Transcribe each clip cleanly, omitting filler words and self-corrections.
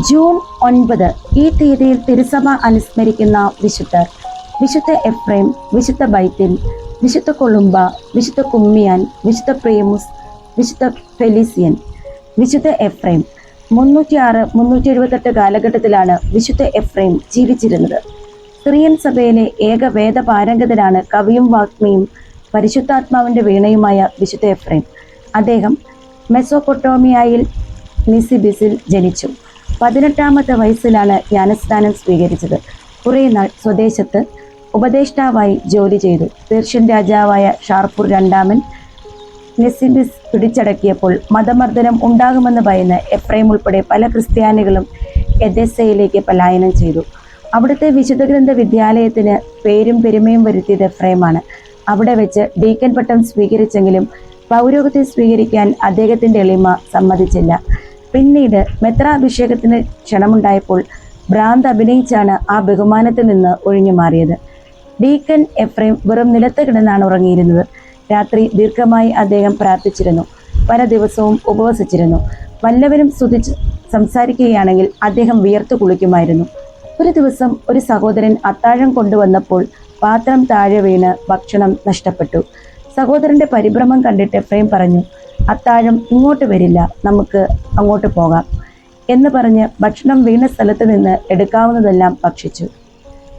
June 9 ഈ തീയതിയിൽ തിരുസഭ അനുസ്മരിക്കുന്ന വിശുദ്ധർ: വിശുദ്ധ എഫ്രേം, വിശുദ്ധ ബൈത്തിൽ, വിശുദ്ധ കൊളുമ്പ, വിശുദ്ധ കുമ്മിയാൻ, വിശുദ്ധ പ്രേമുസ്, വിശുദ്ധ ഫെലിസിയൻ. വിശുദ്ധ എഫ്രേം 306-378 കാലഘട്ടത്തിലാണ് വിശുദ്ധ എഫ്രേം ജീവിച്ചിരുന്നത്. സിറിയൻ സഭയിലെ ഏക വേദപാരംഗതനാണ് കവിയും വാഗ്മിയും പരിശുദ്ധാത്മാവിൻ്റെ വീണയുമായ വിശുദ്ധ എഫ്രേം. അദ്ദേഹം മെസോപ്പൊട്ടോമിയയിൽ നിസിബിസിൽ ജനിച്ചു. 18-ാമത്തെ വയസ്സിലാണ് ജ്ഞാനസ്നാനം സ്വീകരിച്ചത്. കുറേ നാൾ സ്വദേശത്ത് ഉപദേഷ്ടാവായി ജോലി ചെയ്തു. പേർഷ്യൻ രാജാവായ ഷാർപൂർ രണ്ടാമൻ നിസിബിസ് പിടിച്ചടക്കിയപ്പോൾ മതമർദ്ദനം ഉണ്ടാകുമെന്ന് ഭയന്ന് എഫ്രേം ഉൾപ്പെടെ പല ക്രിസ്ത്യാനികളും എദെസയിലേക്ക് പലായനം ചെയ്തു. അവിടുത്തെ വിശുദ്ധഗ്രന്ഥ വിദ്യാലയത്തിന് പേരും പെരുമയും വരുത്തിയത് എഫ്രേമാണ്. അവിടെ വെച്ച് ഡീക്കൻ പട്ടം സ്വീകരിച്ചെങ്കിലും പൗരോഹിത്യം സ്വീകരിക്കാൻ അദ്ദേഹത്തിൻ്റെ എളിമ സമ്മതിച്ചില്ല. പിന്നീട് മെത്രാഭിഷേകത്തിന് ക്ഷണമുണ്ടായപ്പോൾ ഭ്രാന്ത് അഭിനയിച്ചാണ് ആ ബഹുമാനത്തിൽ നിന്ന് ഒഴിഞ്ഞു മാറിയത്. ഡീക്കൻ എഫ്രേം വെറും നിലത്ത് കിടന്നാണ് ഉറങ്ങിയിരുന്നത്. രാത്രി ദീർഘമായി അദ്ദേഹം പ്രാർത്ഥിച്ചിരുന്നു. പല ദിവസവും ഉപവസിച്ചിരുന്നു. വല്ലവരും സ്തുതിച്ച് സംസാരിക്കുകയാണെങ്കിൽ അദ്ദേഹം വിയർത്തു കുളിക്കുമായിരുന്നു. ഒരു ദിവസം ഒരു സഹോദരൻ അത്താഴം കൊണ്ടുവന്നപ്പോൾ പാത്രം താഴെ വീണ് ഭക്ഷണം നഷ്ടപ്പെട്ടു. സഹോദരന്റെ പരിഭ്രമം കണ്ടിട്ട് എഫ്രേം പറഞ്ഞു, "അത്താഴം ഇങ്ങോട്ട് വരില്ല, നമുക്ക് അങ്ങോട്ട് പോകാം" എന്ന് പറഞ്ഞ് ഭക്ഷണം വീണ സ്ഥലത്ത് നിന്ന് എടുക്കാവുന്നതെല്ലാം ഭക്ഷിച്ചു.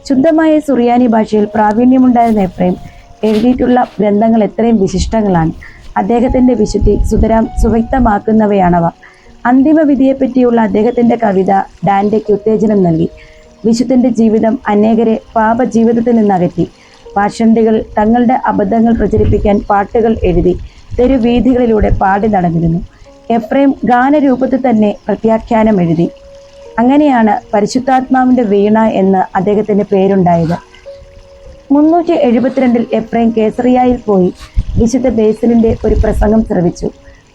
ശുദ്ധമായ സുറിയാനി ഭാഷയിൽ പ്രാവീണ്യമുണ്ടായിരുന്ന എഫ്രേം എഴുതിയിട്ടുള്ള ഗ്രന്ഥങ്ങൾ എത്രയും വിശിഷ്ടങ്ങളാണ്. അദ്ദേഹത്തിൻ്റെ വിശുദ്ധി സുവ്യക്തമാക്കുന്നവയാണവ. അന്തിമ വിധിയെപ്പറ്റിയുള്ള അദ്ദേഹത്തിൻ്റെ കവിത ഡാന്റെയ്ക്ക് ഉത്തേജനം നൽകി. വിശുദ്ധൻ്റെ ജീവിതം അനേകരെ പാപജീവിതത്തിൽ നിന്നകറ്റി. പാഷണ്ഡികൾ തങ്ങളുടെ അബദ്ധങ്ങൾ പ്രചരിപ്പിക്കാൻ പാട്ടുകൾ എഴുതി തെരുവീഥികളിലൂടെ പാടി നടന്നിരുന്നു. എഫ്രേം ഗാനരൂപത്തിൽ തന്നെ പ്രത്യാഖ്യാനം എഴുതി. അങ്ങനെയാണ് പരിശുദ്ധാത്മാവിൻ്റെ വീണ എന്ന് അദ്ദേഹത്തിന് പേരുണ്ടായത്. 372 എഫ്രേം കേസറിയായിൽ പോയി വിശുദ്ധ ബേസിലിൻ്റെ ഒരു പ്രസംഗം ശ്രവിച്ചു.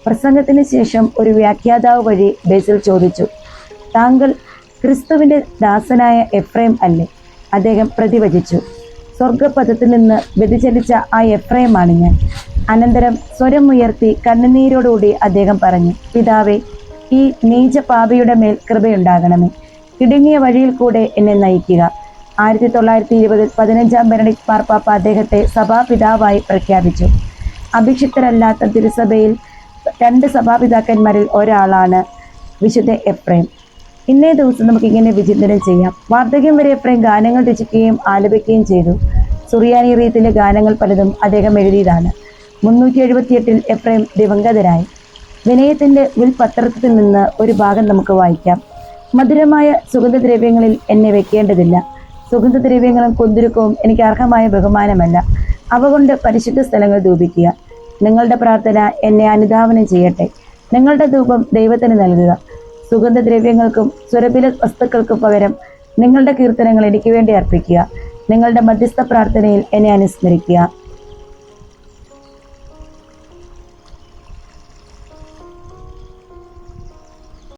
പ്രസംഗത്തിന് ശേഷം ഒരു വ്യാഖ്യാതാവ് വഴി ബേസിൽ ചോദിച്ചു, "താങ്കൾ ക്രിസ്തുവിൻ്റെ ദാസനായ എഫ്രേം അല്ലേ?" അദ്ദേഹം പ്രതിവചിച്ചു, "സ്വർഗപഥത്തിൽ നിന്ന് വ്യതിചലിച്ച ആ എഫ്രേമാണ് ഞാൻ." അനന്തരം സ്വരമുയർത്തി കണ്ണുനീരോടുകൂടി അദ്ദേഹം പറഞ്ഞു, "പിതാവേ, ഈ നീച പാപിയുടെ മേൽ കൃപയുണ്ടാകണമേ. ഇടുങ്ങിയ വഴിയിൽ കൂടെ എന്നെ നയിക്കുക." 1920 15-ാം ബെനഡിക്ട് മാർപ്പാപ്പ അദ്ദേഹത്തെ സഭാപിതാവായി പ്രഖ്യാപിച്ചു. അഭിഷിക്തരല്ലാത്ത തിരുസഭയിൽ 2 സഭാപിതാക്കന്മാരിൽ ഒരാളാണ് വിശുദ്ധ എഫ്രേം. ഇന്നേ ദിവസം നമുക്കിങ്ങനെ വിചിന്തനം ചെയ്യാം. വാർദ്ധക്യം വരെ എഫ്രേം ഗാനങ്ങൾ രചിക്കുകയും ആലപിക്കുകയും ചെയ്തു. സുറിയാനി റീത്തിലെ ഗാനങ്ങൾ പലതും അദ്ദേഹം എഴുതിയതാണ്. 378 എഫ്രേം ദിവംഗതനായി. വിനയത്തിൻ്റെ വിൽപത്രത്തിൽ നിന്ന് ഒരു ഭാഗം നമുക്ക് വായിക്കാം. "മധുരമായ സുഗന്ധദ്രവ്യങ്ങളിൽ എന്നെ വെക്കേണ്ടതില്ല. സുഗന്ധദ്രവ്യങ്ങളും കുന്തുരുക്കവും എനിക്ക് അർഹമായ ബഹുമാനമല്ല. അവ കൊണ്ട് പരിശുദ്ധ സ്ഥലങ്ങൾ ധൂപിക്കുക. നിങ്ങളുടെ പ്രാർത്ഥന എന്നെ അനുധാവനം ചെയ്യട്ടെ. നിങ്ങളുടെ ധൂപം ദൈവത്തിന് നൽകുക. സുഗന്ധദ്രവ്യങ്ങൾക്കും സുരഭില വസ്തുക്കൾക്കും പകരം നിങ്ങളുടെ കീർത്തനങ്ങൾ എനിക്ക് വേണ്ടി അർപ്പിക്കുക. നിങ്ങളുടെ മധ്യസ്ഥ പ്രാർത്ഥനയിൽ എന്നെ അനുസ്മരിക്കുക."